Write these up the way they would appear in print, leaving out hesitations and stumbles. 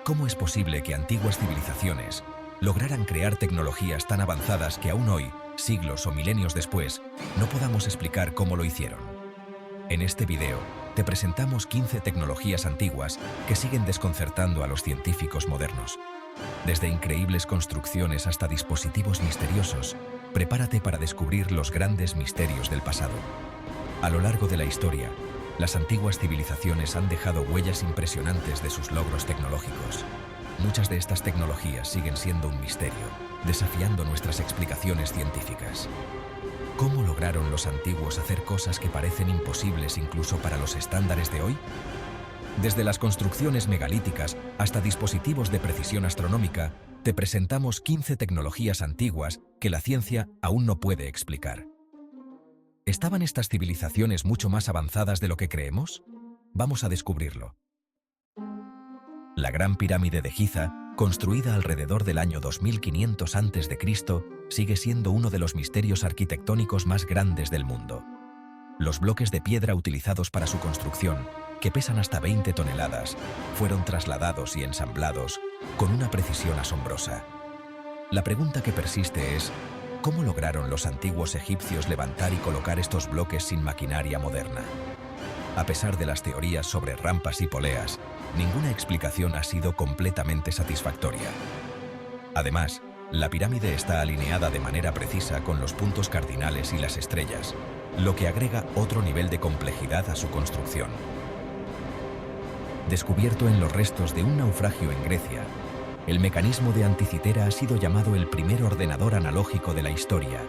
¿Cómo es posible que antiguas civilizaciones lograran crear tecnologías tan avanzadas que aún hoy, siglos o milenios después, no podamos explicar cómo lo hicieron? En este video, te presentamos 15 tecnologías antiguas que siguen desconcertando a los científicos modernos. Desde increíbles construcciones hasta dispositivos misteriosos, prepárate para descubrir los grandes misterios del pasado. A lo largo de la historia, las antiguas civilizaciones han dejado huellas impresionantes de sus logros tecnológicos. Muchas de estas tecnologías siguen siendo un misterio, desafiando nuestras explicaciones científicas. ¿Cómo lograron los antiguos hacer cosas que parecen imposibles incluso para los estándares de hoy? Desde las construcciones megalíticas hasta dispositivos de precisión astronómica, te presentamos 15 tecnologías antiguas que la ciencia aún no puede explicar. ¿Estaban estas civilizaciones mucho más avanzadas de lo que creemos? Vamos a descubrirlo. La Gran Pirámide de Giza, construida alrededor del año 2500 a.C., sigue siendo uno de los misterios arquitectónicos más grandes del mundo. Los bloques de piedra utilizados para su construcción, que pesan hasta 20 toneladas, fueron trasladados y ensamblados con una precisión asombrosa. La pregunta que persiste es: ¿cómo lograron los antiguos egipcios levantar y colocar estos bloques sin maquinaria moderna? A pesar de las teorías sobre rampas y poleas, ninguna explicación ha sido completamente satisfactoria. Además, la pirámide está alineada de manera precisa con los puntos cardinales y las estrellas, lo que agrega otro nivel de complejidad a su construcción. Descubierto en los restos de un naufragio en Grecia, el mecanismo de Anticitera ha sido llamado el primer ordenador analógico de la historia.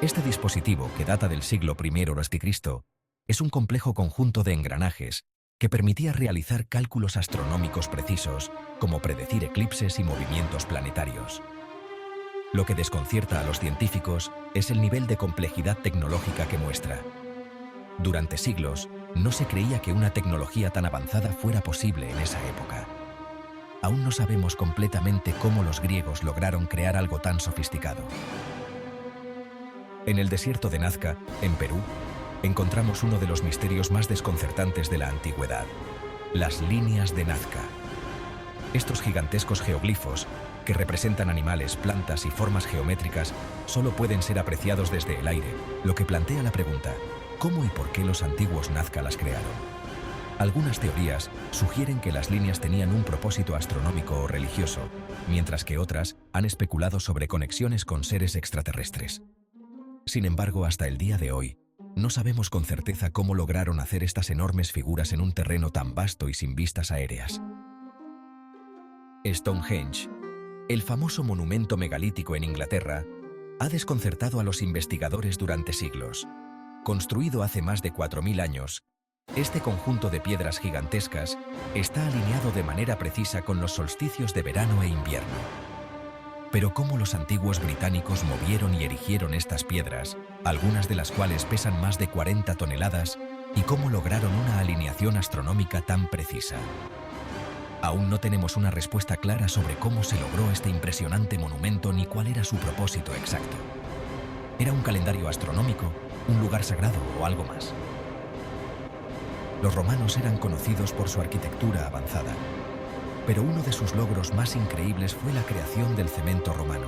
Este dispositivo, que data del siglo I a.C., es un complejo conjunto de engranajes que permitía realizar cálculos astronómicos precisos, como predecir eclipses y movimientos planetarios. Lo que desconcierta a los científicos es el nivel de complejidad tecnológica que muestra. Durante siglos, no se creía que una tecnología tan avanzada fuera posible en esa época. Aún no sabemos completamente cómo los griegos lograron crear algo tan sofisticado. En el desierto de Nazca, en Perú, encontramos uno de los misterios más desconcertantes de la antigüedad: las líneas de Nazca. Estos gigantescos geoglifos, que representan animales, plantas y formas geométricas, solo pueden ser apreciados desde el aire, lo que plantea la pregunta: ¿cómo y por qué los antiguos Nazca las crearon? Algunas teorías sugieren que las líneas tenían un propósito astronómico o religioso, mientras que otras han especulado sobre conexiones con seres extraterrestres. Sin embargo, hasta el día de hoy, no sabemos con certeza cómo lograron hacer estas enormes figuras en un terreno tan vasto y sin vistas aéreas. Stonehenge, el famoso monumento megalítico en Inglaterra, ha desconcertado a los investigadores durante siglos. Construido hace más de 4000 años, este conjunto de piedras gigantescas está alineado de manera precisa con los solsticios de verano e invierno. Pero ¿cómo los antiguos británicos movieron y erigieron estas piedras, algunas de las cuales pesan más de 40 toneladas, y cómo lograron una alineación astronómica tan precisa? Aún no tenemos una respuesta clara sobre cómo se logró este impresionante monumento ni cuál era su propósito exacto. ¿Era un calendario astronómico, un lugar sagrado o algo más? Los romanos eran conocidos por su arquitectura avanzada, pero uno de sus logros más increíbles fue la creación del cemento romano,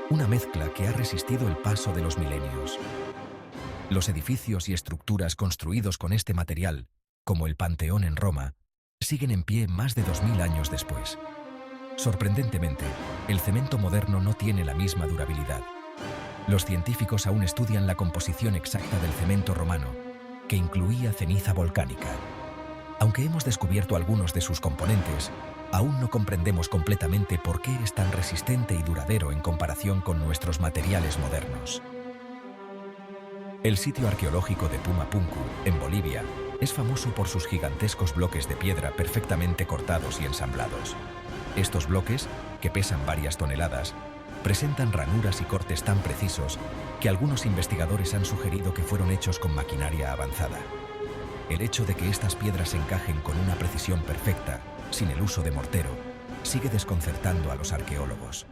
una mezcla que ha resistido el paso de los milenios. Los edificios y estructuras construidos con este material, como el Panteón en Roma, siguen en pie más de 2000 años después. Sorprendentemente, el cemento moderno no tiene la misma durabilidad. Los científicos aún estudian la composición exacta del cemento romano, que incluía ceniza volcánica. Aunque hemos descubierto algunos de sus componentes, aún no comprendemos completamente por qué es tan resistente y duradero en comparación con nuestros materiales modernos. El sitio arqueológico de Pumapunku, en Bolivia, es famoso por sus gigantescos bloques de piedra perfectamente cortados y ensamblados. Estos bloques, que pesan varias toneladas, presentan ranuras y cortes tan precisos que algunos investigadores han sugerido que fueron hechos con maquinaria avanzada. El hecho de que estas piedras encajen con una precisión perfecta, sin el uso de mortero, sigue desconcertando a los arqueólogos.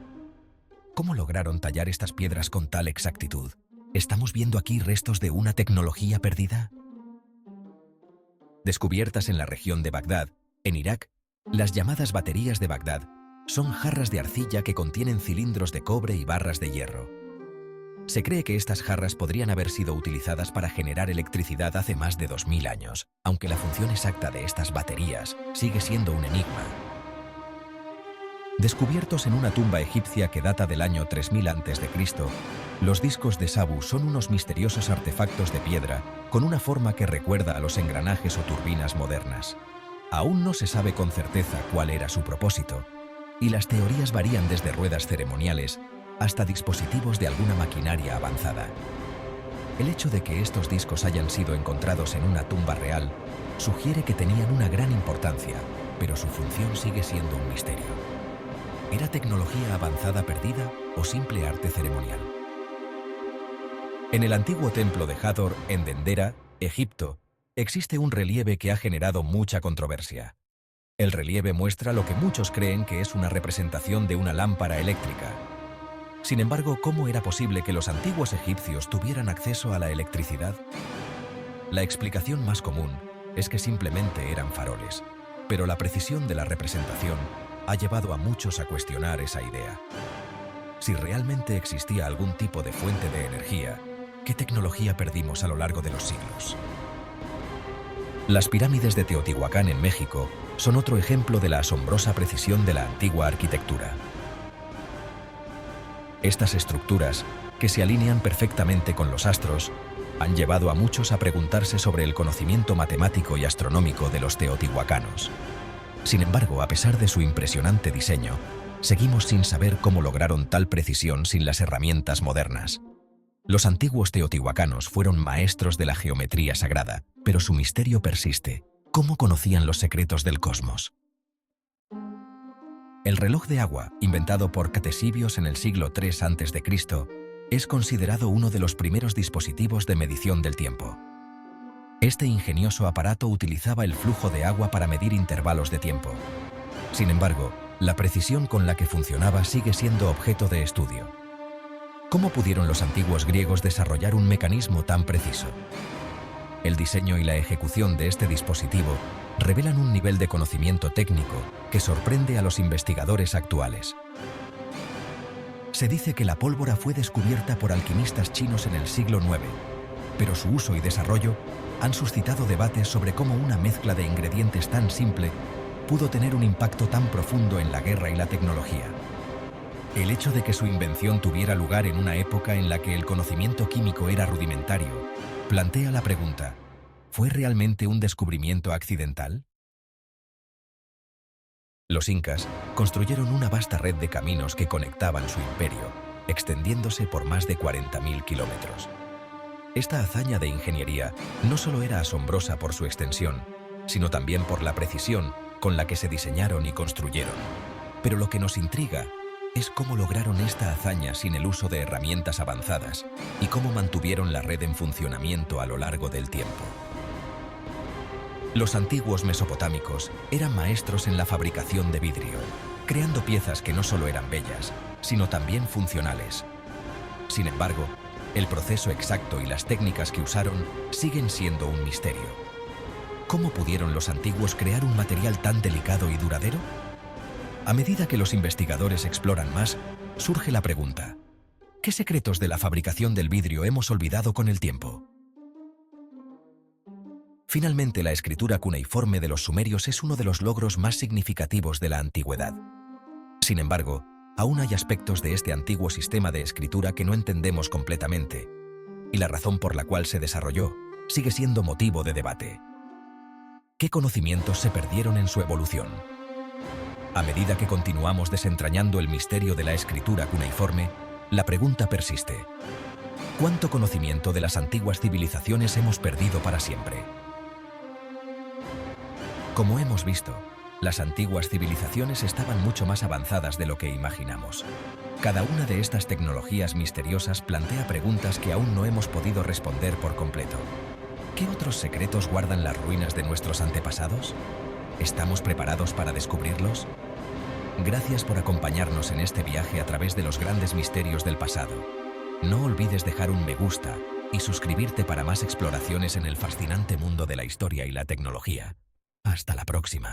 ¿Cómo lograron tallar estas piedras con tal exactitud? ¿Estamos viendo aquí restos de una tecnología perdida? Descubiertas en la región de Bagdad, en Irak, Las llamadas baterías de Bagdad son jarras de arcilla que contienen cilindros de cobre y barras de hierro. Se cree que estas jarras podrían haber sido utilizadas para generar electricidad hace más de 2000 años, aunque la función exacta de estas baterías sigue siendo un enigma. Descubiertos en una tumba egipcia que data del año 3000 a.C., los discos de Sabu son unos misteriosos artefactos de piedra con una forma que recuerda a los engranajes o turbinas modernas. Aún no se sabe con certeza cuál era su propósito, y las teorías varían desde ruedas ceremoniales hasta dispositivos de alguna maquinaria avanzada. El hecho de que estos discos hayan sido encontrados en una tumba real sugiere que tenían una gran importancia, pero su función sigue siendo un misterio. ¿Era tecnología avanzada perdida o simple arte ceremonial? En el antiguo templo de Hathor, en Dendera, Egipto, existe un relieve que ha generado mucha controversia. El relieve muestra lo que muchos creen que es una representación de una lámpara eléctrica. Sin embargo, ¿cómo era posible que los antiguos egipcios tuvieran acceso a la electricidad? La explicación más común es que simplemente eran faroles, pero la precisión de la representación ha llevado a muchos a cuestionar esa idea. Si realmente existía algún tipo de fuente de energía, ¿qué tecnología perdimos a lo largo de los siglos? Las pirámides de Teotihuacán en México son otro ejemplo de la asombrosa precisión de la antigua arquitectura. Estas estructuras, que se alinean perfectamente con los astros, han llevado a muchos a preguntarse sobre el conocimiento matemático y astronómico de los teotihuacanos. Sin embargo, a pesar de su impresionante diseño, seguimos sin saber cómo lograron tal precisión sin las herramientas modernas. Los antiguos teotihuacanos fueron maestros de la geometría sagrada, pero su misterio persiste. ¿Cómo conocían los secretos del cosmos? El reloj de agua, inventado por Ctesibios en el siglo III a.C., es considerado uno de los primeros dispositivos de medición del tiempo. Este ingenioso aparato utilizaba el flujo de agua para medir intervalos de tiempo. Sin embargo, la precisión con la que funcionaba sigue siendo objeto de estudio. ¿Cómo pudieron los antiguos griegos desarrollar un mecanismo tan preciso? El diseño y la ejecución de este dispositivo revelan un nivel de conocimiento técnico que sorprende a los investigadores actuales. Se dice que la pólvora fue descubierta por alquimistas chinos en el siglo IX, pero su uso y desarrollo han suscitado debates sobre cómo una mezcla de ingredientes tan simple pudo tener un impacto tan profundo en la guerra y la tecnología. El hecho de que su invención tuviera lugar en una época en la que el conocimiento químico era rudimentario plantea la pregunta: ¿fue realmente un descubrimiento accidental? Los incas construyeron una vasta red de caminos que conectaban su imperio, extendiéndose por más de 40.000 kilómetros. Esta hazaña de ingeniería no solo era asombrosa por su extensión, sino también por la precisión con la que se diseñaron y construyeron. Pero lo que nos intriga es cómo lograron esta hazaña sin el uso de herramientas avanzadas y cómo mantuvieron la red en funcionamiento a lo largo del tiempo. Los antiguos mesopotámicos eran maestros en la fabricación de vidrio, creando piezas que no solo eran bellas, sino también funcionales. Sin embargo, el proceso exacto y las técnicas que usaron siguen siendo un misterio. ¿Cómo pudieron los antiguos crear un material tan delicado y duradero? A medida que los investigadores exploran más, surge la pregunta: ¿qué secretos de la fabricación del vidrio hemos olvidado con el tiempo? Finalmente, la escritura cuneiforme de los sumerios es uno de los logros más significativos de la antigüedad. Sin embargo, aún hay aspectos de este antiguo sistema de escritura que no entendemos completamente, y la razón por la cual se desarrolló sigue siendo motivo de debate. ¿Qué conocimientos se perdieron en su evolución? A medida que continuamos desentrañando el misterio de la escritura cuneiforme, la pregunta persiste: ¿cuánto conocimiento de las antiguas civilizaciones hemos perdido para siempre? Como hemos visto, las antiguas civilizaciones estaban mucho más avanzadas de lo que imaginamos. Cada una de estas tecnologías misteriosas plantea preguntas que aún no hemos podido responder por completo. ¿Qué otros secretos guardan las ruinas de nuestros antepasados? ¿Estamos preparados para descubrirlos? Gracias por acompañarnos en este viaje a través de los grandes misterios del pasado. No olvides dejar un me gusta y suscribirte para más exploraciones en el fascinante mundo de la historia y la tecnología. Hasta la próxima.